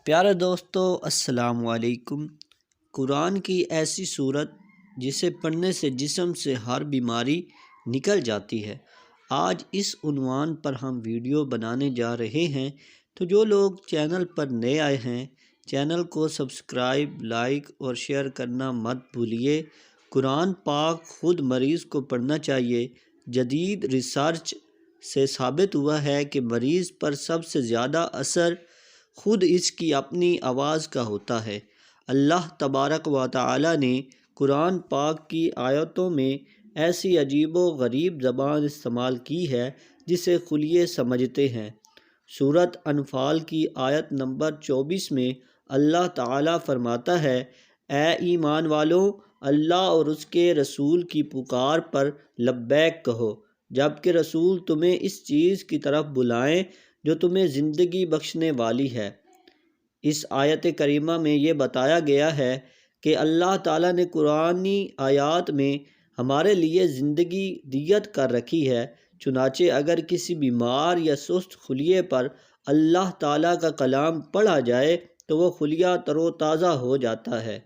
پیارے دوستو السلام علیکم۔ قرآن کی ایسی صورت جسے پڑھنے سے جسم سے ہر بیماری نکل جاتی ہے، آج اس عنوان پر ہم ویڈیو بنانے جا رہے ہیں۔ تو جو لوگ چینل پر نئے آئے ہیں، چینل کو سبسکرائب، لائک اور شیئر کرنا مت بھولیے۔ قرآن پاک خود مریض کو پڑھنا چاہیے۔ جدید ریسرچ سے ثابت ہوا ہے کہ مریض پر سب سے زیادہ اثر خود اس کی اپنی آواز کا ہوتا ہے۔ اللہ تبارک و تعالی نے قرآن پاک کی آیتوں میں ایسی عجیب و غریب زبان استعمال کی ہے جسے خلیے سمجھتے ہیں۔ سورۃ انفال کی آیت نمبر 24 میں اللہ تعالی فرماتا ہے، اے ایمان والو، اللہ اور اس کے رسول کی پکار پر لبیک کہو، جبکہ رسول تمہیں اس چیز کی طرف بلائیں جو تمہیں زندگی بخشنے والی ہے۔ اس آیت کریمہ میں یہ بتایا گیا ہے کہ اللہ تعالیٰ نے قرآنی آیات میں ہمارے لیے زندگی دیت کر رکھی ہے، چنانچہ اگر کسی بیمار یا سست خلیے پر اللہ تعالیٰ کا کلام پڑھا جائے تو وہ خلیہ تر و تازہ ہو جاتا ہے،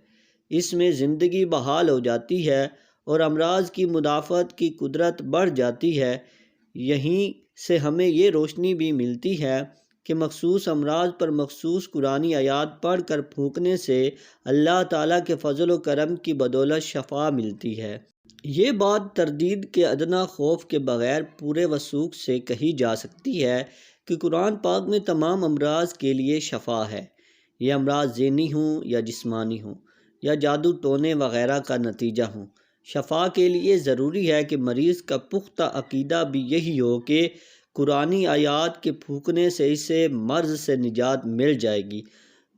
اس میں زندگی بحال ہو جاتی ہے اور امراض کی مدافعت کی قدرت بڑھ جاتی ہے۔ یہیں سے ہمیں یہ روشنی بھی ملتی ہے کہ مخصوص امراض پر مخصوص قرآنی آیات پڑھ کر پھونکنے سے اللہ تعالیٰ کے فضل و کرم کی بدولت شفا ملتی ہے۔ یہ بات تردید کے ادنیٰ خوف کے بغیر پورے وثوق سے کہی جا سکتی ہے کہ قرآن پاک میں تمام امراض کے لیے شفا ہے، یہ امراض ذہنی ہوں یا جسمانی ہوں یا جادو ٹونے وغیرہ کا نتیجہ ہوں۔ شفا کے لیے ضروری ہے کہ مریض کا پختہ عقیدہ بھی یہی ہو کہ قرآنی آیات کے پھونکنے سے اسے مرض سے نجات مل جائے گی۔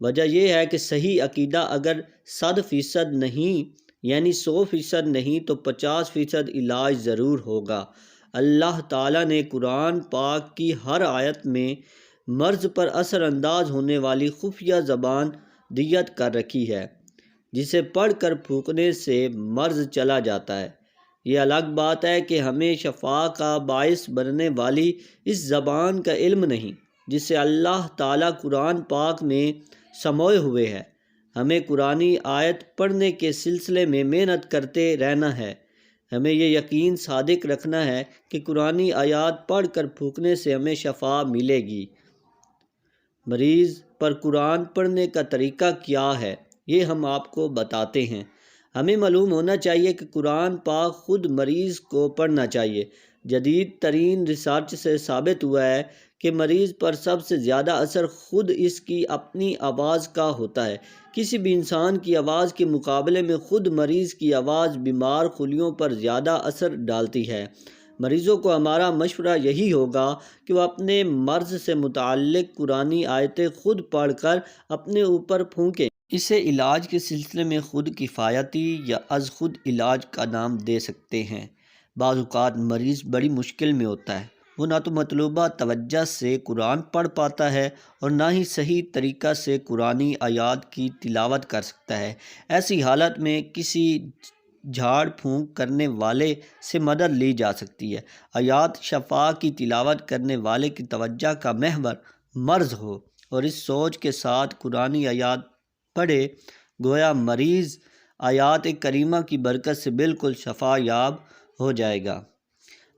وجہ یہ ہے کہ صحیح عقیدہ اگر 100% نہیں یعنی 100% نہیں تو 50% علاج ضرور ہوگا۔ اللہ تعالیٰ نے قرآن پاک کی ہر آیت میں مرض پر اثر انداز ہونے والی خفیہ زبان دیت کر رکھی ہے، جسے پڑھ کر پھونکنے سے مرض چلا جاتا ہے۔ یہ الگ بات ہے کہ ہمیں شفا کا باعث بننے والی اس زبان کا علم نہیں جسے اللہ تعالیٰ قرآن پاک میں سموئے ہوئے ہے۔ ہمیں قرآنی آیت پڑھنے کے سلسلے میں محنت کرتے رہنا ہے۔ ہمیں یہ یقین صادق رکھنا ہے کہ قرآنی آیات پڑھ کر پھونکنے سے ہمیں شفا ملے گی۔ مریض پر قرآن پڑھنے کا طریقہ کیا ہے، یہ ہم آپ کو بتاتے ہیں۔ ہمیں معلوم ہونا چاہیے کہ قرآن پاک خود مریض کو پڑھنا چاہیے۔ جدید ترین ریسرچ سے ثابت ہوا ہے کہ مریض پر سب سے زیادہ اثر خود اس کی اپنی آواز کا ہوتا ہے۔ کسی بھی انسان کی آواز کے مقابلے میں خود مریض کی آواز بیمار خلیوں پر زیادہ اثر ڈالتی ہے۔ مریضوں کو ہمارا مشورہ یہی ہوگا کہ وہ اپنے مرض سے متعلق قرآنی آیتیں خود پڑھ کر اپنے اوپر پھونکیں۔ اسے علاج کے سلسلے میں خود کفایتی یا از خود علاج کا نام دے سکتے ہیں۔ بعض اوقات مریض بڑی مشکل میں ہوتا ہے، وہ نہ تو مطلوبہ توجہ سے قرآن پڑھ پاتا ہے اور نہ ہی صحیح طریقہ سے قرآنی آیات کی تلاوت کر سکتا ہے۔ ایسی حالت میں کسی جھاڑ پھونک کرنے والے سے مدد لی جا سکتی ہے۔ آیات شفا کی تلاوت کرنے والے کی توجہ کا محور مرض ہو اور اس سوچ کے ساتھ قرآنی آیات پڑھے، گویا مریض آیات کریمہ کی برکت سے بالکل شفا یاب ہو جائے گا۔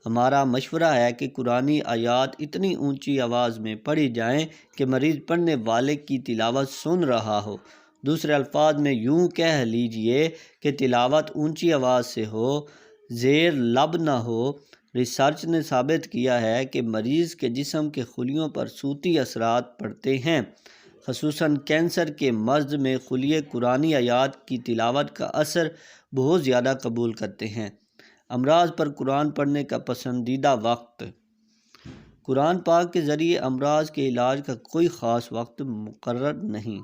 ہمارا مشورہ ہے کہ قرآنی آیات اتنی اونچی آواز میں پڑھی جائیں کہ مریض پڑھنے والے کی تلاوت سن رہا ہو۔ دوسرے الفاظ میں یوں کہہ لیجئے کہ تلاوت اونچی آواز سے ہو، زیر لب نہ ہو۔ ریسرچ نے ثابت کیا ہے کہ مریض کے جسم کے خلیوں پر صوتی اثرات پڑتے ہیں، خصوصاً کینسر کے مرض میں خلیے قرآنی آیات کی تلاوت کا اثر بہت زیادہ قبول کرتے ہیں۔ امراض پر قرآن پڑھنے کا پسندیدہ وقت۔ قرآن پاک کے ذریعے امراض کے علاج کا کوئی خاص وقت مقرر نہیں،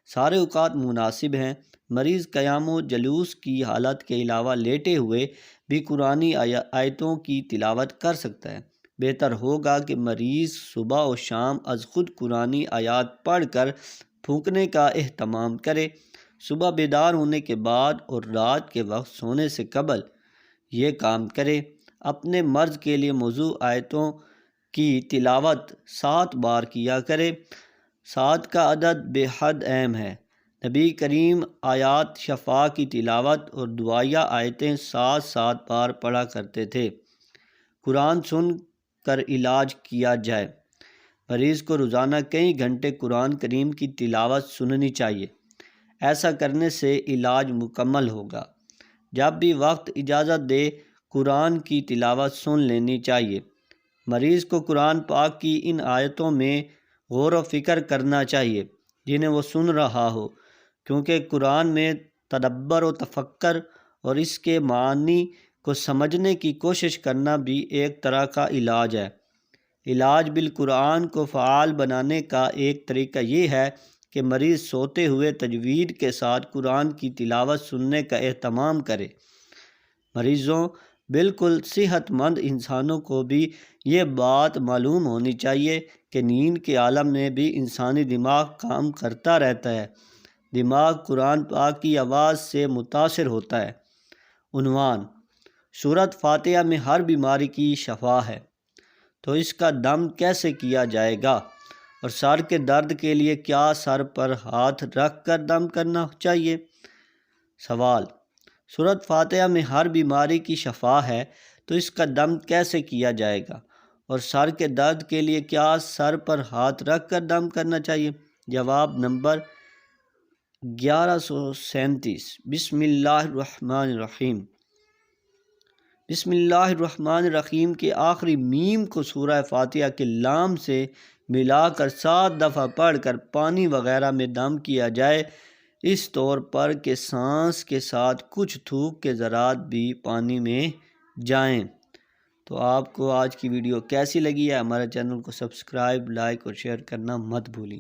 سارے اوقات مناسب ہیں۔ مریض قیام و جلوس کی حالت کے علاوہ لیٹے ہوئے بھی قرآنی آیتوں کی تلاوت کر سکتا ہے۔ بہتر ہوگا کہ مریض صبح و شام از خود قرآنی آیات پڑھ کر پھونکنے کا اہتمام کرے، صبح بیدار ہونے کے بعد اور رات کے وقت سونے سے قبل یہ کام کرے۔ اپنے مرض کے لیے موضوع آیتوں کی تلاوت 7 بار کیا کرے۔ 7 کا عدد بے حد اہم ہے۔ نبی کریم آیات شفا کی تلاوت اور دعائیہ آیتیں 7 بار پڑھا کرتے تھے۔ قرآن سن کر علاج کیا جائے۔ مریض کو روزانہ کئی گھنٹے قرآن کریم کی تلاوت سننی چاہیے۔ ایسا کرنے سے علاج مکمل ہوگا۔ جب بھی وقت اجازت دے قرآن کی تلاوت سن لینی چاہیے۔ مریض کو قرآن پاک کی ان آیتوں میں غور و فکر کرنا چاہیے جنہیں وہ سن رہا ہو، کیونکہ قرآن میں تدبر و تفکر اور اس کے معانی کو سمجھنے کی کوشش کرنا بھی ایک طرح کا علاج ہے۔ علاج بالقرآن کو فعال بنانے کا ایک طریقہ یہ ہے کہ مریض سوتے ہوئے تجوید کے ساتھ قرآن کی تلاوت سننے کا اہتمام کرے۔ مریضوں بالکل صحت مند انسانوں کو بھی یہ بات معلوم ہونی چاہیے کہ نیند کے عالم میں بھی انسانی دماغ کام کرتا رہتا ہے۔ دماغ قرآن پاک کی آواز سے متاثر ہوتا ہے۔ عنوان: سورۃ فاتحہ میں ہر بیماری کی شفا ہے، تو اس کا دم کیسے کیا جائے گا؟ اور سر کے درد کے لیے کیا سر پر ہاتھ رکھ کر دم کرنا چاہیے؟ سوال: سورۃ فاتحہ میں ہر بیماری کی شفا ہے، تو اس کا دم کیسے کیا جائے گا؟ اور سر کے درد کے لیے کیا سر پر ہاتھ رکھ کر دم کرنا چاہیے؟ جواب نمبر 1137۔ بسم اللہ الرحمن الرحیم۔ بسم اللہ الرحمن الرحیم کے آخری میم کو سورہ فاتحہ کے لام سے ملا کر 7 دفعہ پڑھ کر پانی وغیرہ میں دم کیا جائے، اس طور پر کہ سانس کے ساتھ کچھ تھوک کے ذرات بھی پانی میں جائیں۔ تو آپ کو آج کی ویڈیو کیسی لگی ہے؟ ہمارے چینل کو سبسکرائب، لائک اور شیئر کرنا مت بھولیں۔